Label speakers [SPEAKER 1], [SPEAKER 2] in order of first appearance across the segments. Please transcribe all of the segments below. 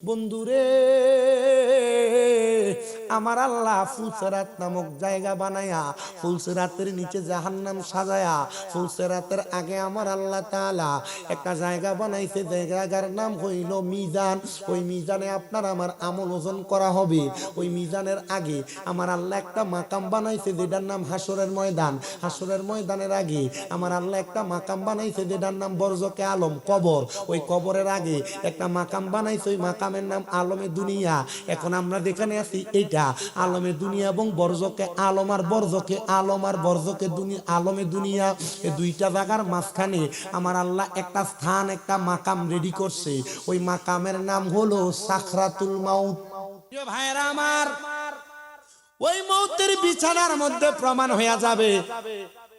[SPEAKER 1] বন্ধুরে আমার আল্লাহ ফুলসেরাত নামক জায়গা বানায়া ফুলসেরাতের নিচে জাহান্নাম সাজায়া ফুলসেরাতের আগে আমার আল্লাহ তাআলা একটা জায়গা বানাইছে, জায়গার নাম হইল মিজান। ওই মিজানে আপনার আমার আমল ওজন করা হবে। ওই মিজানের আগে আমার আল্লাহ একটা মাকাম বানাইছে যেটার নাম হাসরের ময়দান। হাসরের ময়দানের আগে আমার আল্লাহ একটা মাকাম বানাইছে যেটার নাম বরজকে আলম, কবর। ওই কবরের আগে একটা মাকাম বানাইছে, ওই মাকামের নাম আলমে দুনিয়া। এখন আমরা যেখানে আছি এইটা আলমে দুনিয়া এবং বরজকে আলম, আর বরজকে আলম আর বরজকে দুনিয়া, আলমে দুনিয়া, এই দুইটা জায়গার মাঝখানে আমার আল্লাহ একটা স্থান, একটা মাকাম রেডি করছে। ওই মাকামের নাম হলো সাকরাতুল মাউত। প্রিয় ভাইরা আমার, ওই মৌতের বিছানার মধ্যে প্রমাণ হয়ে যাবে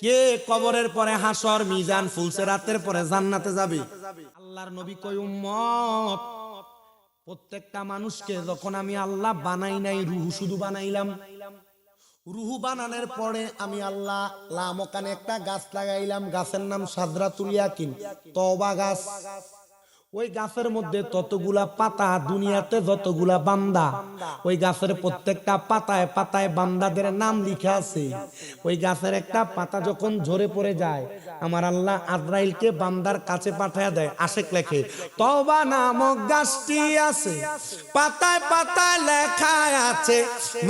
[SPEAKER 1] কে কবরের পরে হাসর, মিজান, ফুলসেরাতের পরে জান্নাতে যাবে। আল্লাহর নবী কই, উম্মত প্রত্যেকটা মানুষকে যখন আমি আল্লাহ বানাই নাই, রুহু শুধু বানাইলাম। রুহু বানানোর পরে আমি আল্লাহ লামকানে একটা গাছ লাগাইলাম, গাছের নাম সাদরাতুল ইয়াকিন, তওবা গাছ। ওই গাছের মধ্যে ততগুলা পাতা, দুনিয়াতে যতগুলা বান্দা, ওই গাছের প্রত্যেকটা পাতায় পাতায় বান্দাদের নাম লিখা আছে। ওই গাছের একটা পাতা যখন ঝরে পড়ে যায়, আমার আল্লাহ আজরাইলকে বান্দার কাছে পাঠায় দেয়। আশেক লেখে, তওবা নামক গাছটি আছে, পাতায় পাতায় লেখা আছে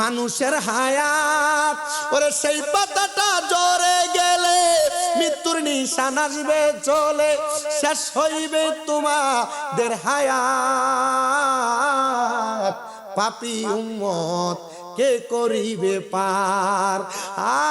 [SPEAKER 1] মানুষের হায়াত। ওরে সেই পাতাটা ঝরে গেলে মৃত্যুর নিশান আসবে চলে, শেষ হইবে তোমাদের হায়াত। পাপী উম্মত কে করিবে পার, আর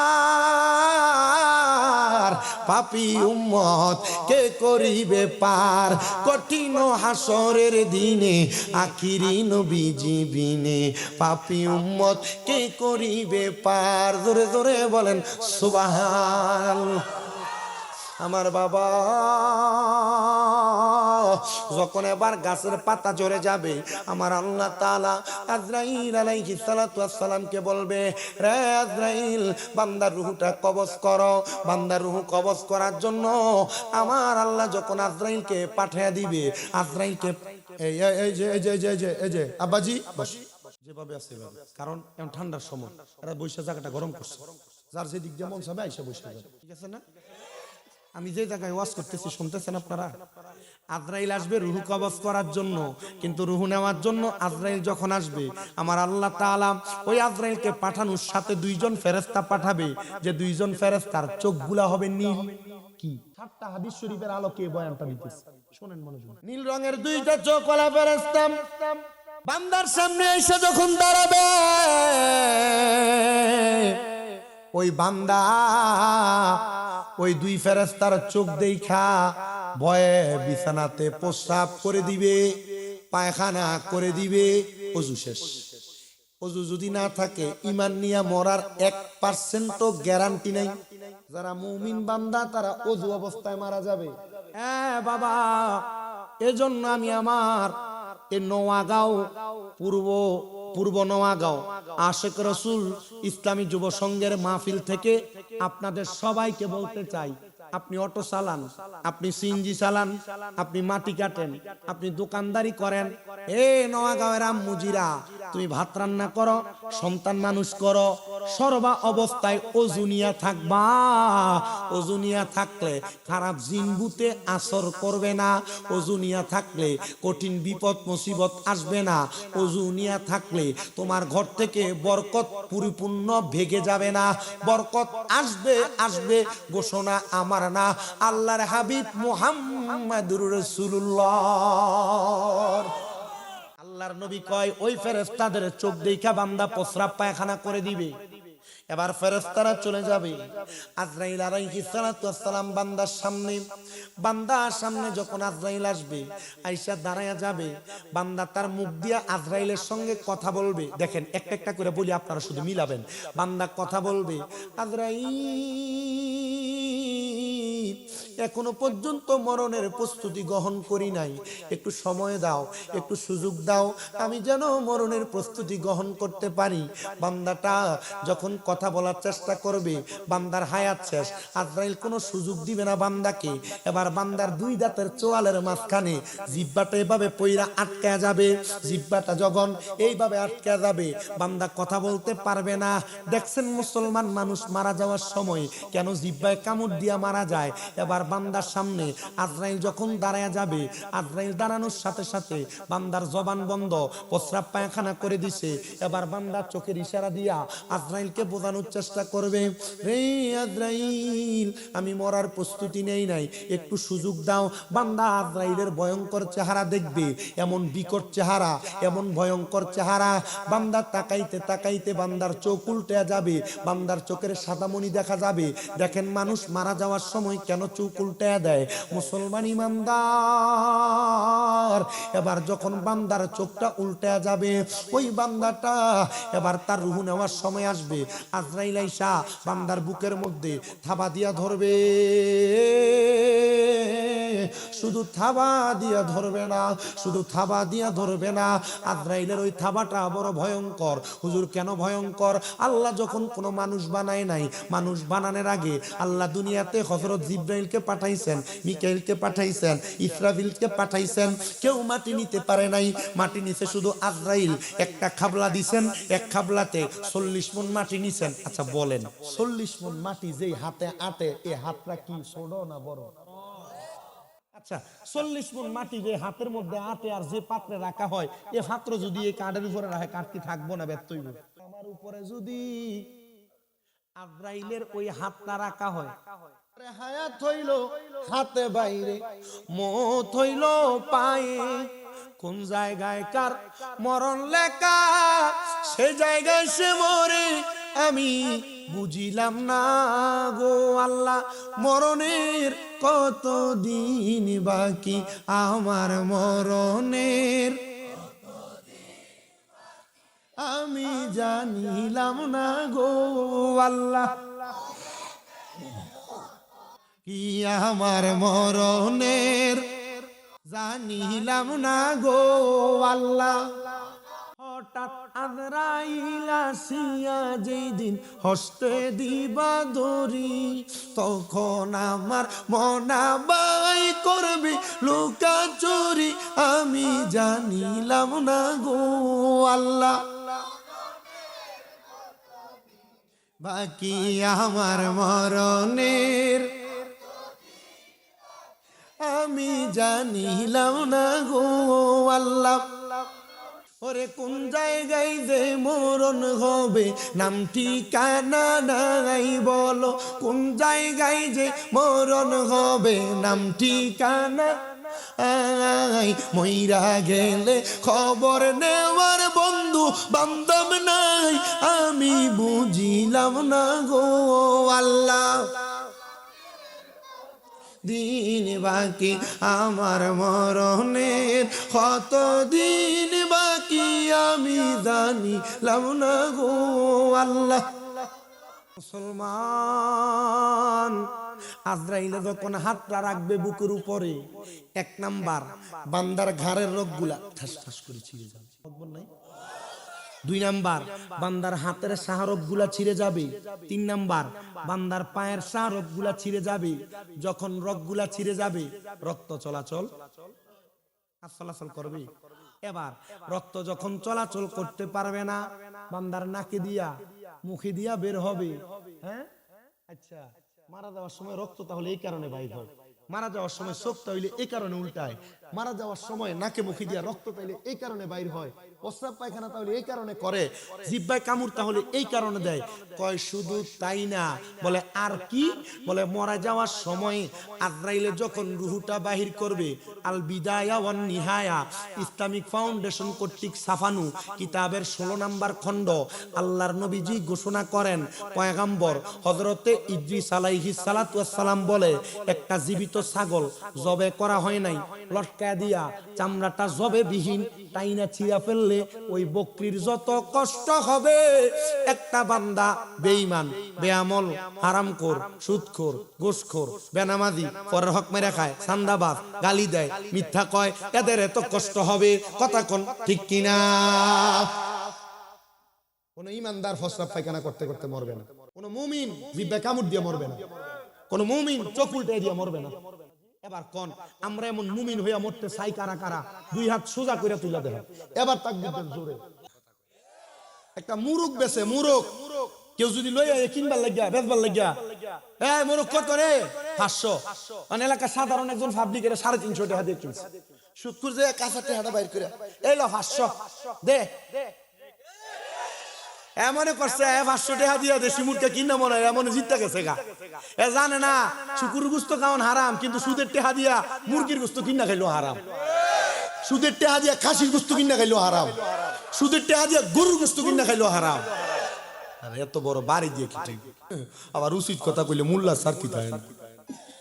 [SPEAKER 1] পাপী উম্মত কে করিবে পার। কঠিন হাসরের দিনে আখিরি নবীজি বিনে, পাপী উম্মত কে করিবে পার। জোরে জোরে বলেন সুবহানাল্লাহ। আমার বাবা যখন এবার গাছের পাতা ঝরে যাবে, আমার আল্লাহ তাআলা আজরাইল আলাইহিস সালাতু ওয়াস সালামকে বলবে, রে আজরাইল, বান্দার রূহটা কবজ করো। বান্দার রূহ কবজ করার জন্য আমার আল্লাহ যখন আজরাইলকে পাঠিয়ে দিবে, আজরাইলকে এই যে এই যে এই যে এই যে আব্বাজি যেভাবে আছে এভাবে, কারণ এখন ঠান্ডার সময়, এরা বৈশা জায়গাটা গরম করছে, যার যে দিক যেমন সবাই আইসা বসে যাবে, ঠিক আছে না? আমি যে জায়গায় ওয়াজ করতেছি শুনতেছেন আপনারা? আজরাইল আসবে রুহু কবজ করার জন্য, কিন্তু রুহু নেওয়ার জন্য আজরাইল যখন আসবে, আমার আল্লাহ তাআলা ওই আজরাইলকে পাঠানোর সাথে দুইজন ফেরেশতা পাঠাবে, যে দুইজন ফেরেশতার চোখগুলা হবে নীল। কি 7টা হাদিস শরীফের আলোকে বয়ানটা দিতেছি, শুনেন মনোযোগ। নীল রঙের দুইটা চোখওয়ালা ফেরেশতা বান্দার সামনে এসে যখন দাঁড়াবে, ওই বান্দা ওই দুই ফেরেশতার চোখ দেখা ভয়ে বিছানাতে প্রস্রাব করে দিবে, পায়খানা করে দিবে। ওযু শেষ। ওযু যদি না থাকে, ঈমান নিয়ে মরার 1% গ্যারান্টি নাই। যারা মুমিন বান্দা তারা ওযু অবস্থায় মারা যাবে। বাবা, এজন্য আমি আমার এই নোয়াগাঁও পূর্ব নোয়াগাঁও আশেক রসুল ইসলামী যুব সংঘের মাহফিল থেকে আপনাদের সবাইকে বলতে চাই, আপনি অটো চালান, আপনি সিএনজি চালান, আপনি মাটি কাটেন, আপনি দোকানদারি করেন, নোয়াগাঁওয়ের আম্মুজিরা, তুমি ভাত রান্না করো, সন্তান মানুষ করো, সর্বা অবস্থায় ওজুনিয়া থাকবা। ওজুনিয়া থাকলে খারাপ জিনবুতে আসর করবে না। ওজুনিয়া থাকলে কঠিন বিপদ মুসিবত আসবে না। ওজুনিয়া থাকলে তোমার ঘর থেকে বরকত পরিপূর্ণ ভেগে যাবে না। বরকত আসবে আসবে, ঘোষণা আমার না, আল্লাহর হাবিব মুহাম্মাদুর রাসূলুল্লাহ। আল্লাহর নবী কয়, ওই ফেরেশতাদের চোখ দেখা বান্দা প্রস্রাব পায়খানা করে দিবে। এবার ফেরেশতারা চলে যাবে। আজরাইল আলাইহিস সালাতু ওয়াস সালাম বান্দার সামনে যখন আজরাইল আসবে, আয়েশা দাঁড়ায়া যাবে, বান্দা তার মুখ দিয়া আজরাইলের সঙ্গে কথা বলবে। দেখেন, একটা একটা করে বলি, আপনারা শুধু মিলাবেন। বান্দা কথা বলবে, আজরাইল এখনো পর্যন্ত মরণের প্রস্তুতি গ্রহণ করি নাই, একটু সময় দাও, একটু সুযোগ দাও, আমি যেন মরণের প্রস্তুতি গ্রহণ করতে পারি। বান্দাটা যখন কথা বলার চেষ্টা করবে, বান্দার হায়াত শেষ, আজরাইল কোনো সুযোগ দিবে না বান্দাকে। এবার বান্দার দুই দাঁতের চোয়ালের মাঝখানে জিহ্বাটা এভাবে পইরা আটকা যাবে। জিহ্বাটা যখন এইভাবে আটকা যাবে, বান্দা কথা বলতে পারবে না। দেখছেন মুসলমান মানুষ মারা যাওয়ার সময় কেন জিহ্বায় কামড় দিয়া মারা যায়? এবার বান্দার সামনে আজরাইল যখন দাঁড়ায় যাবে, আজরাইল দাঁড়ানোর সাথে সাথে বান্দার জবান বন্ধ, প্রস্রাব পায়খানা করে দিছে। এবার বান্দার চোখের ইশারা দিয়া আজরাইলকে বোঝানোর চেষ্টা করবে, রে আজরাইল আমি মরার প্রস্তুতি নেই নাই, একটু সুযোগ দাও। বান্দা আজরাইলের ভয়ঙ্কর চেহারা দেখবে, এমন বিকট চেহারা, এমন ভয়ঙ্কর চেহারা, বান্দার তাকাইতে তাকাইতে বান্দার চোখ উল্টে যাবে, বান্দার চোখের সাদামণি দেখা যাবে। দেখেন মানুষ মারা যাওয়ার সময় কেন চোখ উল্টে দেয়? মুসলমান ইমানদার, এবার যখন বান্দার চোখটা উল্টে যাবে, ওই বান্দাটা এবার তার রুহ নেওয়ার সময় আসবে। আজরাইল আইসা বান্দার বুকের মধ্যে থাবা দিয়া ধরবে, শুধু থাবা দিয়া ধরবে না, শুধু থাবা দিয়া ধরবে না, আজরাইলের ওই থাবাটা বড় ভয়ঙ্কর। হুজুর কেন ভয়ঙ্কর? আল্লাহ যখন কোনো মানুষ বানায় নাই, মানুষ বানানোর আগে আল্লাহ দুনিয়াতে হযরত জিবরাইলকে পাঠাইছেন, মিকাইলকে পাঠাইছেন, ইসরাফিলকে পাঠাইছেন। কেউ মাটি নিতে পারে নাই, মাটি নিছে শুধু আজরাইল। একটা খাবলা দিছেন, এক খাবলাতে 40 মণ মাটি নিছেন। আচ্ছা বলেন, 40 মণ মাটি যেই হাতে আটে, এই হাতটা কি ছোট না বড়? আচ্ছা 40 মণ মাটি যে হাতের মধ্যে আটে আর যে পাত্রে রাখা হয়, এই পাত্র যদি এই কাঠের উপরে রাখে, কাঠ কি থাকবো না ব্যর্থ হইব? আমার উপরে যদি আজরাইলের ওই হাতটা রাখা হয়, হায়াত হইল হাতে বাইরে, মত হইল পায়ে, কোন জায়গায় কার মরণ লেখা, সে জায়গায় সে মরে আমি বুঝিলাম না গো আল্লাহ। মরণের কত দিন বাকি, আমার মরণের আমি জানিলাম না গো আল্লাহ। কি আমার মরণের জানিলাম না গো আল্লাহ। হঠাৎ আজরাইল আসিয়া যেই দিন হস্তে দিবা দড়ি, তখন আমার মনা বাই করবে লুকা চুরি, আমি জানিলাম না গো আল্লাহ। বাকি আমার মরণের আমি জানিলাম না গো আল্লাহ। ওরে কোন জায়গায় যে মরণ হবে, নাম ঠিকানা নাই বলো, কোন জায়গায় যে মরণ হবে, নাম ঠিকানা মইরা গেলে খবর নেওয়ার বন্ধু বান্ধব নাই, আমি বুঝিলাম না গো আল্লাহ। দিন বাকি আমার মরণের কত দিন বাকি, আমি জানিলাম না গো আল্লাহ। মুসলমান, আজরাইলে যখন হাতটা রাখবে বুকের উপরে, 1 নাম্বার বান্দার ঘাড়ের রগগুলা ঠাস ঠাস করে ছিঁড়ে যাবে, 2 নাম্বার বান্দার হাতের শাহরগ গুলা ছিঁড়ে যাবে, 3 নাম্বার বান্দার পায়ের শাহরগ গুলা ছিঁড়ে যাবে। যখন রগ গুলা ছিঁড়ে যাবে, রক্ত চলাচল করবে। এবার রক্ত যখন চলাচল করতে পারবে না, বান্দার নাকে দিয়া মুখে দিয়া বের হবে। হ্যাঁ আচ্ছা, মারা যাওয়ার সময় রক্ত তাহলে এই কারণে বাইর হয়, মারা যাওয়ার সময় চোখটা হইলে এই কারণে উল্টায়, মারা যাওয়ার সময় নাকে মুখে দিয়া রক্ত তাইলে এই কারণে বাইর হয়, প্রস্রাব পায়খানা তাহলে এই কারণে করে, জিহ্বায় কামড় তাহলে এই কারণে দেয়। কয় শুধু তাই না, বলে আর কি, বলে মরা যাওয়ার সময় আজরাইলে যখন রুহুটা বাহির করবে, আল বিদায়া ওয়ান নিহায়া ইসলামিক ফাউন্ডেশন কর্তৃক ছাপানো কিতাবের 16 নাম্বার খণ্ড, আল্লাহর নবীজি ঘোষণা করেন, পয়গম্বর হযরতে ইদ্রিস আলাইহিস সালাতু ওয়াস সালাম বলে, একটা জীবিত ছাগল জবে করা হয় নাই, লটকা দিয়া চামড়াটা জবে বিহীন টাইনা ছিঁড়া ফেললে ওই বকরির যত কষ্ট হবে, একটা বান্দা বেঈমান, বেআমল, হারামখোর, সুদখোর, ঘুষখোর, বেনামাজি, পরের হক মেরে খায়, চান্দাবাজ, গালি দেয়, মিথ্যা কয়, এদের এত কষ্ট হবে। কথা কোন ঠিক কিনা? কোন ইমানদার ফসরাব পায়খানা করতে করতে মরবে না, কোন মুমিন জিহ্বা কামড় দিয়ে মরবে না, কোন মুমিন চোখ উল্টে দিয়ে মরবে না। এবার কোন আমরা এমন মুমিন হইয়া মরতে চাই কারা কারা? দুই হাত সোজা করে তুলে দেন। এবার তাকবীর দেন জোরে। একটা মুরুক বেছে, মুরুক কেউ যদি লইয়া কিনবার লাগিয়া বেচবার লাগিয়া, এই মুরুক কত রে? 500। মানে এলাকা সাধারণ একজন পাবলিকের 350 টাকা দিয়ে কিনছে। শুক্র যে কাঁচা টাকাটা বাইর করে এই লো 500 দে, এমনে করছে 500 টাকা দিয়া দেশি মুরগি কিনা মনে হয় এমন জিততে গেছে গা। এ জানে না শুকুর গোশত খাওয়ান হারাম, কিন্তু সুদের টাকা দিয়া মুরগির গোশত কিনা খাইলো হারাম, সুদের টাকা দিয়া খাসির গোশত কিনা খাইলো হারাম, সুদের টাকা দিয়া গরুর গোশত কিনা খাইলো হারাম। আর এত বড় বাড়ি দিয়ে কি ঠিক? আবার উচিত কথা কইলে মোল্লা স্যার কি থাকে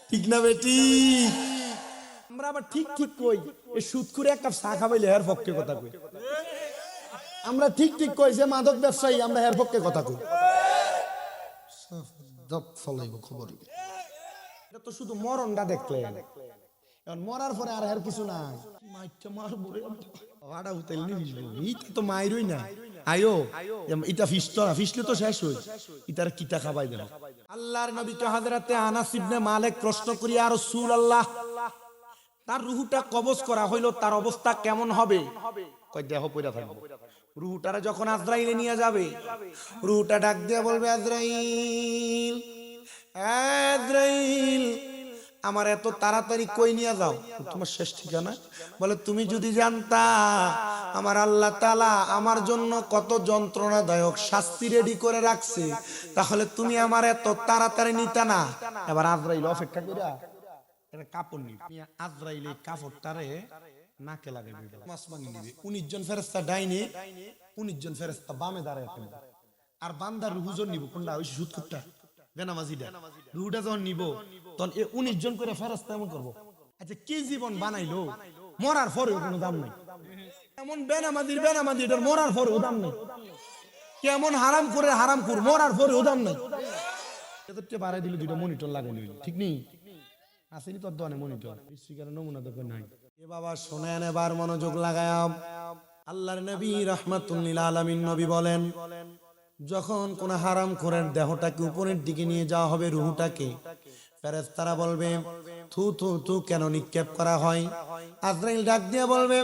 [SPEAKER 1] ঠিক না বেটি? আমরা আবার ঠিক ঠিক কই, এই সুদ করে এক কাপ চা খাবাইলে এর পক্ষে কথা কই। আমরা ঠিক ঠিক কই যে মাদক ব্যবসায়ী, আমরা এর পক্ষে কথা কই। খবর এটা তো শুধু মরণটা দেখলে, এখন মরার পরে আর এর কিছু নাই। মাইটা মারবো রে আড়া উতাইল নি এইটা তো মাইরই না। আয়ো এটা ফিসতো না, ফিসলে তো শেষ হই। ইতার কিতা খাবাই দেন। আল্লাহর নবীকে হযরতে আনাস ইবনে মালিক প্রশ্ন করি, ইয়া রাসূলুল্লাহ, তার রূহটা কবজ করা হইলো, তার অবস্থা কেমন হবে? কয় দেহ পয়রা থাকবে। রূহটারে যখন আজরাইলে নিয়ে যাবে, রূহটা ডাক দিয়ে বলবে, আজরাইল, আজরাইল আমার এত তাড়াতাড়ি কই নিয়ে যাও? তোমার শেষ ঠিকানা? বলে তুমি যদি জানতা আমার আল্লাহ তাআলা আমার জন্য কত যন্ত্রণাদায়ক শাস্তি রেডি করে রাখছে, তাহলে তুমি আমার এত তাড়াতাড়ি নিতা না। এবার আজরাইল অপেক্ষা কইরা একটা কাপড় নিবে, আজরাইল এই কাপড়টারে নাকে লাগাবে, আসমানি নিবে। 19 জন ফেরেশতা ডাইনে, 19 জন ফেরেশতা বামে দাঁড়ায় থাকবে। আর বান্দার রূহজন নিব কোনটা? ওই সুদকুরটা, বেনামাজিটা। রূহটা যখন নিব তখন এই 19 জন করে ফেরেশতা এমন করব। আচ্ছা কি জীবন বানাইলো, মরার পরেও কোনো দাম নাই। এমন বেনামাজির বেনামাজি, এটার মরার পরেও দাম নাই। কেমন হারাম করে হারাম কর, মরার পরেও দাম নাই। এদেরকে বাড়াই দিলে দুইটা মনিটর লাগানো ঠিক নেই? আসেনি তোর দোকানে মনিটর, স্পিকারের নমুনা তো নাই। এ বাবা শোনেন, এবার মনোযোগ লাগায়। আল্লাহর নবী রাহমাতুল লিল আলামিন নবী বলেন, যখন কোন হারাম খোরের দেহটাকে উপরের দিকে নিয়ে যাওয়া হবে, রূহটাকে, ফেরেশতারা বলবে থু থু থু কেন নিক্ষেপ করা হয়? আজরাইল ডাক দিয়ে বলবে,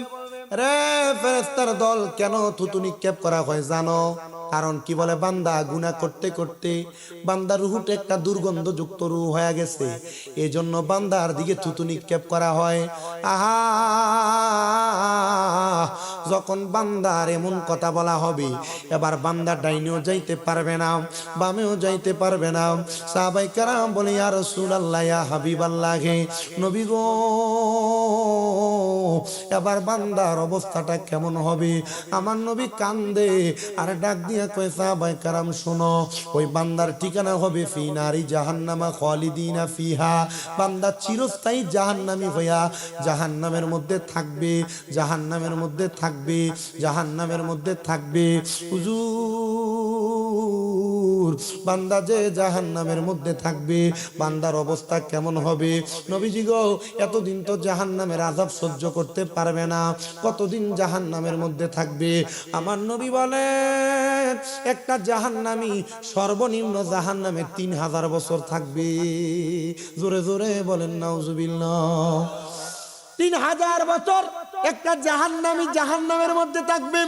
[SPEAKER 1] রে ফেরেশতার দল, কেন থুতু নিক্ষেপ করা হয় জানো? কারণ কি? বলে বান্দা গুনাহ করতে করতে বান্দার রূহটা একটা দুর্গন্ধযুক্ত রূহ হয়ে গেছে, এজন্য বান্দার দিকে থুতু নিক্ষেপ করা হয়। আহা, যখন বান্দার এমন কথা বলা হবে, এবার বান্দা ডাইনেও যাইতে পারবে না, বামেও যাইতে পারবে না। সাহাবায়ে কেরাম বলে, ইয়া রাসূলুল্লাহ, ইয়া হাবিবাল্লাহ, নবী গো, এবার বান্দার অবস্থাটা কেমন হবে? আমার নবী কান্দে আর ডাক দিয়ে কয়, সাহাবায়ে কেরাম শোনো, ওই বান্দার ঠিকানা হবে ফি নারি জাহান্নামা খালিদিনা ফিহা। বান্দা চিরস্থায়ী জাহান্নামী হইয়া জাহান্নামের মধ্যে থাকবে, জাহান্নামের মধ্যে থাকবে, জাহান্নামের মধ্যে থাকবে। হুজুর, বান্দা যে জাহান্নামের মধ্যে থাকবে, বান্দার অবস্থা কেমন হবে? নবীজি গো, এতদিন তো জাহান্নামের আযাব সহ্য করতে পারবে না, কতদিন জাহান্নামের মধ্যে থাকবে? আমার নবী বলেন, একটা জাহান্নামী সর্বনিম্ন জাহান্নামে 3000 বছর থাকবে। জোরে জোরে বলেন নাউজুবিল্লাহ। 3000 বছর একটা জাহান্নামী জাহান্নামের মধ্যে থাকবে।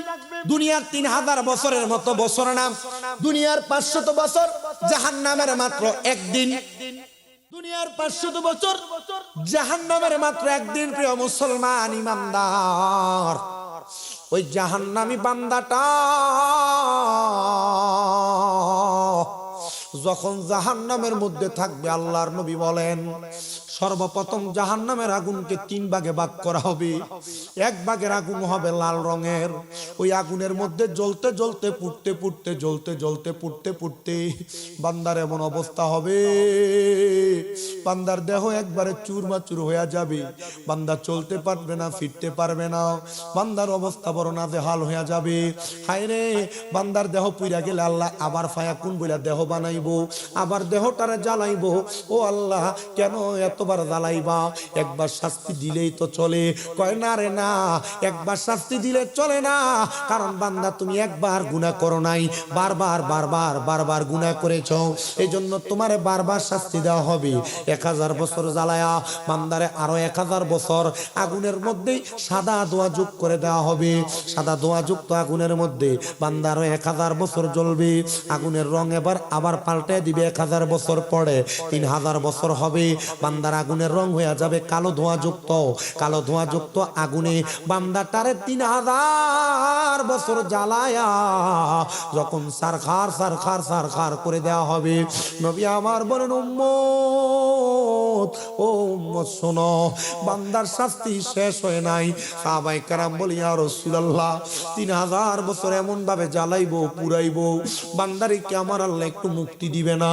[SPEAKER 1] দুনিয়ার 3000 বছরের মতো বছর না, দুনিয়ার 500 বছর জাহান্নামের মাত্র একদিন, দুনিয়ার 500 বছর জাহান্নামের মাত্র একদিন। প্রিয় মুসলমান ইমানদার, ওই জাহান্নামী বান্দাটা যখন জাহান্নামের মধ্যে থাকবে, আল্লাহর নবী বলেন সর্বপ্রথম জাহান্নামের আগুনকে 3 ভাগে ভাগ করা হবে। এক ভাগের আগুন হবে লাল রঙের, ওই আগুনের মধ্যে জ্বলতে জ্বলতে পুড়তে পুড়তে জ্বলতে জ্বলতে পুড়তে পুড়তে বান্দার এমন অবস্থা হবে, বান্দার দেহ একবারে চুরমাচুর হয়ে যাবে, বান্দা চলতে পারবে না, ফিরতে পারবে না, বান্দার অবস্থা বড় নাজেহাল হয়ে যাবে। হায় রে, বান্দার দেহ পুইরা গেলে আল্লাহ আবার ফায়াকুন বইলা দেহ বানাইবো, আবার দেহটারে জ্বালাইবো। ও আল্লাহ, কেন এতবার জ্বালাইবা? একবার শাস্তি দিলেই তো চলে। কয় না রে না, একবার শাস্তি দিলে চলে না, কারণ বান্দা তুমি একবার গুনাহ করো নাই, বারবার বারবার বারবার গুনাহ করেছো, এই জন্য তোমারে বারবার শাস্তি দেওয়া হবে। 1000 বছর জ্বালায়া বান্দারে আরো 1000 বছর আগুনের মধ্যে সাদা ধোঁয়া যোগ করে দেওয়া হবে। সাদা ধোঁয়া যুক্ত আগুনের মধ্যে বান্দা আরো 1000 বছর জ্বলবে। আগুনের রং এবার আবার পাল্টে দিবে। 1000 বছর পরে 3000 বছর হবে, বান্দার আগুনের রং হয়ে যাবে কালো ধোঁয়া যুক্ত। কালো ধোঁয়া যুক্ত আগুনে বান্দাটারে 3000 বছর জ্বালায়া যখন সারখার সারখার সারখার করে দেওয়া হবে, নবী আমার বলেন উম্মত, ও উম্মত শোনো, বান্দার শাস্তি শেষ হয় নাই। সাহাবায়ে কেরাম বলি ইয়া রাসূলুল্লাহ, 3000 বছর এমন ভাবে জ্বালাইবো পুরাইবো, বান্দারে কি আমার আল্লাহ একটু মুক্তি দিবে না?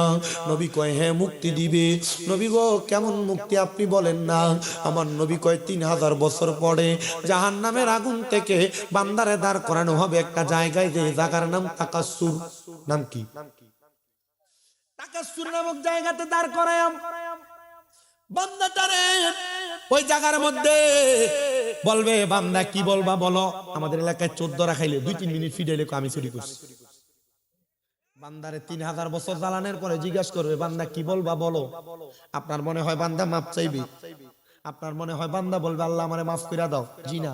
[SPEAKER 1] নবী কয় হ্যাঁ মুক্তি দিবে। নবী গো কেমন মুক্তি আপনি বলেন না? আমার নবী কয় 3000 বছর পরে জাহান্নামের আগুন থেকে বান্দারে দাঁড় করানো হবে একটা জায়গায়, যে জায়গার নাম তাকাসসুর। নাম কি? তাকাসসুর নামক জায়গাতে দাঁড় করায়াম বান্দাটারে। ওই জায়গার মধ্যে বলবে, বান্দা কি বলবা বলো? আমাদের এলাকায় 14 রাখাইলে 2-3 মিনিট ফিডাইলে আমি চুরি করছি। বান্দারে 3000 বছর জ্বালানোর পরে জিজ্ঞাসা করবে, বান্দা কি বলবা বলো? আপনার মনে হয় বান্দা মাপ চাইবে? আপনার মনে হয় বান্দা বলবে আল্লাহ আমারে মাফ করে দাও? জি না।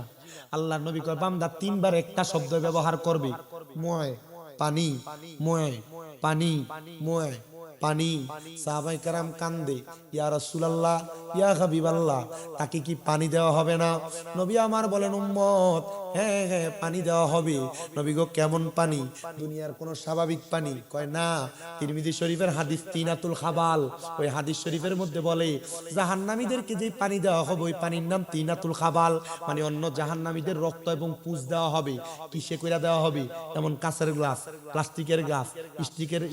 [SPEAKER 1] আল্লাহর নবী কয় বান্দা 3 বার একটা শব্দ ব্যবহার করবে, ময় পানি, ময় পানি, ময় পানি। সাহাবায়ে কেরাম কান্দে, ইয়া রাসূলুল্লাহ, ইয়া হাবিবাল্লাহ, তাকে কি পানি দেওয়া হবে না? নবী আমার বলেন উম্মত, হ্যাঁ হ্যাঁ পানি দেওয়া হবে। নবী গো কেমন পানি? দুনিয়ার কোন স্বাভাবিক পানি? কয় না। তিরমিজি শরীফের হাদিস তিনাতুল খাবাল, ওই হাদিস শরীফের মধ্যে বলে জাহান্নামীদেরকে যে পানি দেওয়া হবে ওই পানির নাম তিনাতুল খাবাল, মানে অন্য জাহান্নামীদের রক্ত এবং পুঁজ দেওয়া হবে। কিসে কইরা দেওয়া হবে? এমন কাঁচের গ্লাস, প্লাস্টিকের গ্লাস,